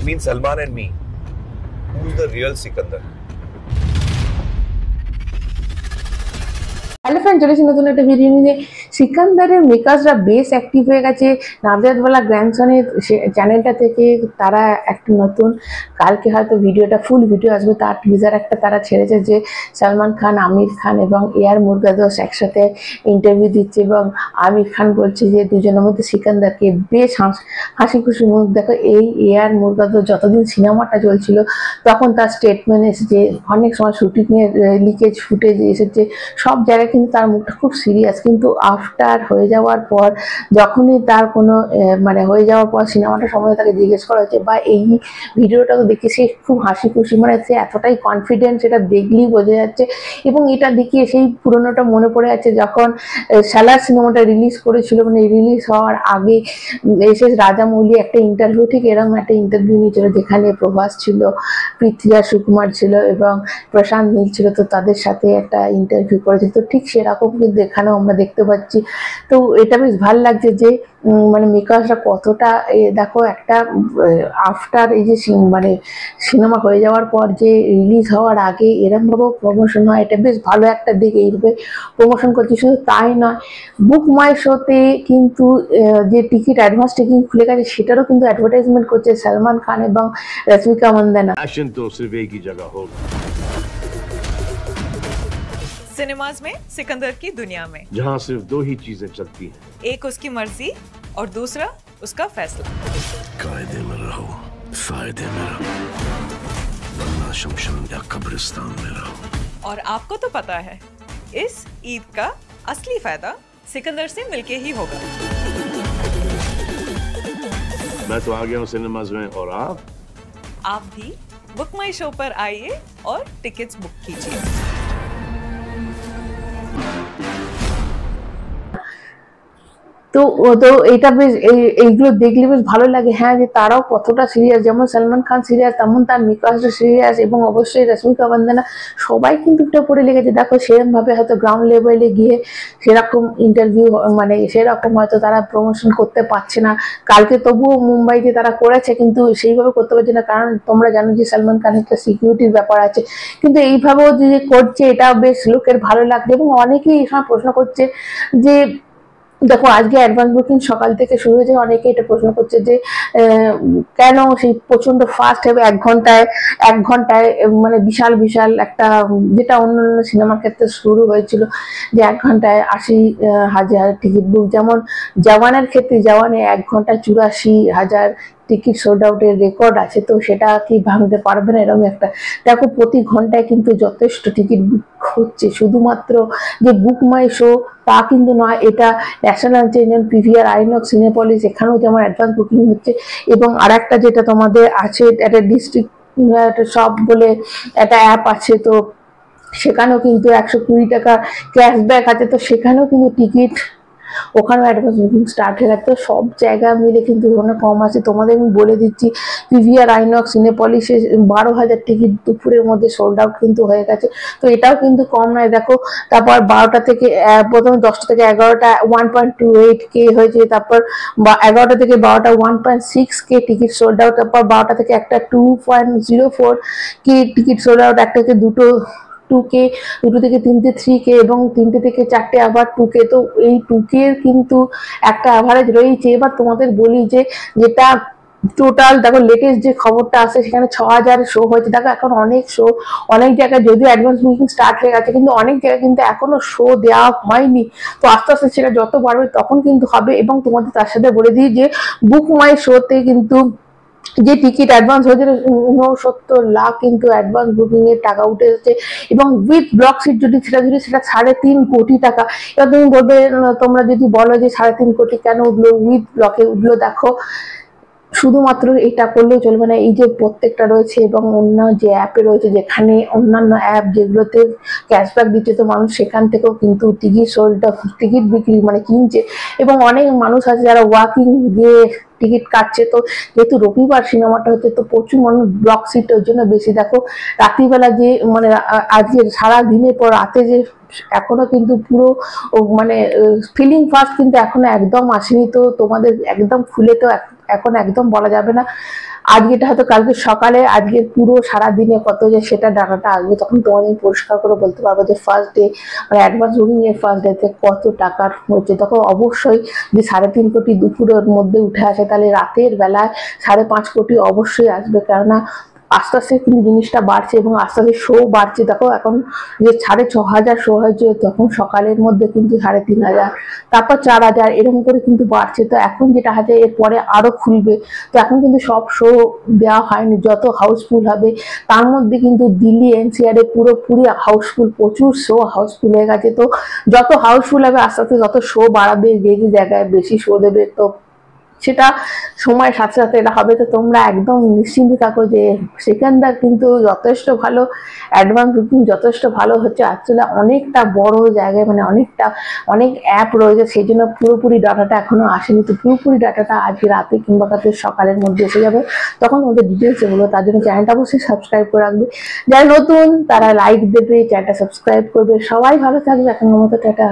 between Salman and me, who's the real Sikandar? Hello friend, চলেছি নতুন একটা video নিয়ে। সিকান্দারের মেকার্সরা বেশ অ্যাক্টিভ হয়ে গেছে নাভজাদওয়ালা গ্র্যান্ডসনের চ্যানেলটা থেকে। তারা একটা নতুন, কালকে হয়তো ভিডিওটা ফুল ভিডিও আসবে, তার টিজার একটা তারা ছেড়েছে যে সালমান খান, আমির খান এবং এআর মুরগাদোস একসাথে ইন্টারভিউ দিচ্ছে এবং আমির খান বলছে যে দুজনের মধ্যে সিকান্দারকে বেশ হাসি খুশি মুখ দেখো। এই এআর মুরগাদোস যতদিন সিনেমাটা চলছিল তখন তার স্টেটমেন্ট এসেছে, অনেক সময় শুটিংয়ের লিকেজ ফুটেজ এসেছে, সব জায়গায় কিন্তু তার মুখটা খুব সিরিয়াস। কিন্তু আফটার হয়ে যাওয়ার পর, যখনই তার কোনো মানে হয়ে যাওয়ার পর সিনেমাটা সম্বন্ধে তাকে জিজ্ঞেস করা হয়েছে বা এই ভিডিওটাও দেখে সে খুব হাসি খুশি, মানে সে এতটাই কনফিডেন্ট সেটা দেখলেই বোঝা যাচ্ছে। এবং এটা দেখিয়ে সেই পুরোনোটা মনে পড়ে যাচ্ছে যখন সালার সিনেমাটা রিলিজ করেছিল, মানে রিলিজ হওয়ার আগে এসে রাজামৌলি একটা ইন্টারভিউ, ঠিক এরকম একটা ইন্টারভিউ নিয়েছিল যেখানে প্রভাস ছিল, পৃথ্বীরাজ সুকুমার ছিল এবং প্রশান্ত নীল ছিল। তো তাদের সাথে একটা ইন্টারভিউ করেছিল, তো ঠিক সেরকম কিন্তু এখানেও আমরা দেখতে পাচ্ছি। তো এটা বেশ ভালো লাগছে যে মানে মেকার্সরা কতটা দেখো একটা আফটার এই যে মানে সিনেমা হয়ে যাওয়ার পর যে রিলিজ হওয়ার আগে এরকমভাবেও প্রমোশন হয়, এটা বেশ ভালো একটা দিক। এইভাবে প্রমোশন করছি। শুধু তাই নয়, বুক মাই শোতে কিন্তু যে টিকিট অ্যাডভান্স টিকিট খুলে গেছে সেটারও কিন্তু অ্যাডভার্টাইজমেন্ট করছে সলমান খান এবং রশ্মিকা মন্দানা। फैशन तो सिर्फ एक ही जगह होगा, सिनेमाज में सिकंदर की दुनिया में, जहाँ सिर्फ दो ही चीजें चलती हैं, एक उसकी मर्जी और दूसरा उसका फैसला। कायदे में रहो, फायदे में रहो, वरना शमशान या कब्रिस्तान में रहो। और आपको तो पता है इस ईद का असली फायदा सिकंदर से मिलके ही होगा। मैं तो आ गया हूँ सिनेमाज में, और आप भी बुक माई शो पर आइए और टिकट्स बुक कीजिए। তো এটা বেশ এইগুলো দেখলে বেশ ভালো লাগে। হ্যাঁ, যে তারাও কতটা সিরিয়াস, যেমন সলমান খান সিরিয়াস তেমন তার মেকার্সরা সিরিয়াস এবং অবশ্যই রশ্মিকা মন্দানা, সবাই কিন্তু এটা পড়ে লেগেছে। দেখো সেরকমভাবে হয়তো গ্রাউন্ড লেভেলে গিয়ে সেরকম ইন্টারভিউ মানে সেরকম হয়তো তারা প্রমোশন করতে পারছে না। কালকে তবুও মুম্বাইতে তারা করেছে, কিন্তু সেইভাবে করতে পারছে না, কারণ তোমরা জানো যে সলমান খানের একটা সিকিউরিটির ব্যাপার আছে। কিন্তু এইভাবেও যে করছে এটা বেশ লোকের ভালো লাগছে। এবং অনেকেই এই সময় প্রশ্ন করছে যে দেখো আজকে অ্যাডভান্স বুকিং সকাল থেকে শুরু হয়েছে, অনেকে এটা প্রশ্ন করছে যে কেন সেই প্রচন্ড ফাস্ট হবে, এক ঘন্টায় মানে বিশাল বিশাল একটা, যেটা অন্যান্য সিনেমার ক্ষেত্রে শুরু হয়েছিল যে 1 ঘন্টায় 80,000 টিকিট বুক। যেমন জওয়ানের ক্ষেত্রে, জওয়ানে 1 ঘন্টায় 84,000 টিকিট সোল্ড আউটের রেকর্ড আছে। তো সেটা কি ভাঙতে পারবে না এরকম একটা? দেখো প্রতি ঘন্টায় কিন্তু যথেষ্ট টিকিট বুক হচ্ছে। শুধুমাত্র যে বুক মাই শো তা কিন্তু নয়, এটা national change, PVR, INOX, Cinepolis, এখানেও যেমন অ্যাডভান্স বুকিং হচ্ছে। এবং আর একটা যেটা তোমাদের আছে, একটা ডিস্ট্রিক্ট শপ বলে একটা অ্যাপ আছে, তো সেখানেও কিন্তু 120 টাকা ক্যাশব্যাক আছে। তো সেখানেও কিন্তু টিকিট, ওখানেও অ্যাডভান্স বুকিং স্টার্ট হয়ে গেছে। তো সব জায়গা মিলে কিন্তু অনেক কম আছে। তোমাদের আমি বলে দিচ্ছি, পিভিআর, আইনক্স, সিনেপলিসে 12,000 টিকিট দুপুরের মধ্যে সোল্ড আউট কিন্তু হয়ে গেছে। তো এটাও কিন্তু কম নয়। দেখো তারপর 12টা থেকে, প্রথমে 10টা থেকে 11টা 1.28K হয়েছে, তারপর 11টা থেকে 12টা 1.6K টিকিট সোল্ড আউট, তারপর 12টা থেকে একটা 2.04K টিকিট সোল্ড আউট, একটা থেকে 2K, 2 থেকে 3টে 3K এবং 3টে থেকে 4টে আবার 2K। তো এই 2K কিন্তু একটা অ্যাভারেজ রয়েছে। এবার তোমাদের বলি যে যেটা টোটাল দেখো লেটেস্ট যে খবরটা আছে সেখানে 6,000 শো হয়েছে। দেখো এখন অনেক শো, অনেক জায়গায় যদিও অ্যাডভান্স বুকিং স্টার্ট হয়ে গেছে, কিন্তু অনেক জায়গায় কিন্তু এখনো শো দেওয়া হয়নি। তো আস্তে আস্তে সেটা যত বাড়বে তখন কিন্তু হবে। এবং তোমাদের তার সাথে বলে দিই যে বুক মাই শোতে কিন্তু যে টিকিট অ্যাডভান্স হয়েছিল 69 লাখ কিন্তু অ্যাডভান্স বুকিং এর টাকা উঠে এসেছে। এবং উইথ ব্লক সিট যদি সেটা 3.5 কোটি টাকা। এবার তুমি বলবে, তোমরা যদি বলো যে 3.5 কোটি কেন উঠলো, উইথ ব্লকে উঠলো, দেখো শুধুমাত্র এটা করলেও চলবে না। এই যে প্রত্যেকটা রয়েছে এবং অন্য যে অ্যাপে রয়েছে, যেখানে অন্যান্য অ্যাপ যেগুলোতে ক্যাশব্যাক দিচ্ছে, তো মানুষ সেখান থেকেও কিন্তু টিকিট বিক্রি মানে কিনছে। এবং অনেক মানুষ আছে যারা ওয়াকিং গিয়ে টিকিট কাটছে। তো যেহেতু রবিবার সিনেমাটা হচ্ছে, তো প্রচুর মানুষ ব্লক সিট, ওর জন্য বেশি। দেখো রাত্রিবেলা যে মানে আজকে সারা দিনের পর রাতে যে এখনো কিন্তু পুরো মানে ফিলিং ফার্স্ট কিন্তু এখনো একদম আসেনি। তো তোমাদের একদম খুলে তো এখন একদম বলা যাবে না। আজকেটা হয়তো কালকে সকালে, আজকে পুরো সারাদিনে কত যে সেটা ডাটাটা আসবে, তখন তোমাদের পরিষ্কার করে বলতে পারবো যে ফার্স্ট ডে মানে অ্যাডভান্স বুকিং এর ফার্স্ট ডেতে কত টাকার হচ্ছে। তখন অবশ্যই যে 3.5 কোটি দুপুরের মধ্যে উঠে আসে, তাহলে রাতের বেলায় 5.5 কোটি অবশ্যই আসবে। কেননা আস্তে আস্তে কিন্তু জিনিসটা বাড়ছে এবং আস্তে আস্তে শো বাড়ছে। দেখো এখন যে 6,500 শো হয়েছে, তখন সকালের মধ্যে কিন্তু 3,500, তারপর 4,000 এরকম করে কিন্তু বাড়ছে। তো এখন যেটা আছে এরপরে আরো খুলবে। তো এখন কিন্তু সব শো দেওয়া হয়নি, যত হাউসফুল হবে। তার মধ্যে কিন্তু দিল্লি এনসিআর এ পুরোপুরি হাউসফুল, প্রচুর শো হাউসফুল হয়ে গেছে। তো যত হাউসফুল হবে আস্তে আস্তে যত শো বাড়াবে, যে যে জায়গায় বেশি শো দেবে, তো সেটা সময়ের সাথে সাথে এটা হবে। তো তোমরা একদম নিশ্চিন্ত থাকো যে সিকান্দার কিন্তু যথেষ্ট ভালো, অ্যাডভান্স বুকিং যথেষ্ট ভালো হচ্ছে। আসলে অনেকটা বড় জায়গায় মানে অনেক অ্যাপ রয়েছে, সেই জন্য পুরোপুরি ডাটাটা এখনো আসেনি। তো পুরোপুরি ডাটাটা আজকে রাতে কিংবা কালকে সকালের মধ্যে এসে যাবে, তখন ওদের ডিটেলস এগুলো। তার জন্য চ্যানেলটা অবশ্যই সাবস্ক্রাইব করে রাখবে। যারা নতুন তারা লাইক দেবে, চ্যানেলটা সাবস্ক্রাইব করবে। সবাই ভালো থাকবে, এখন মতো টাটা।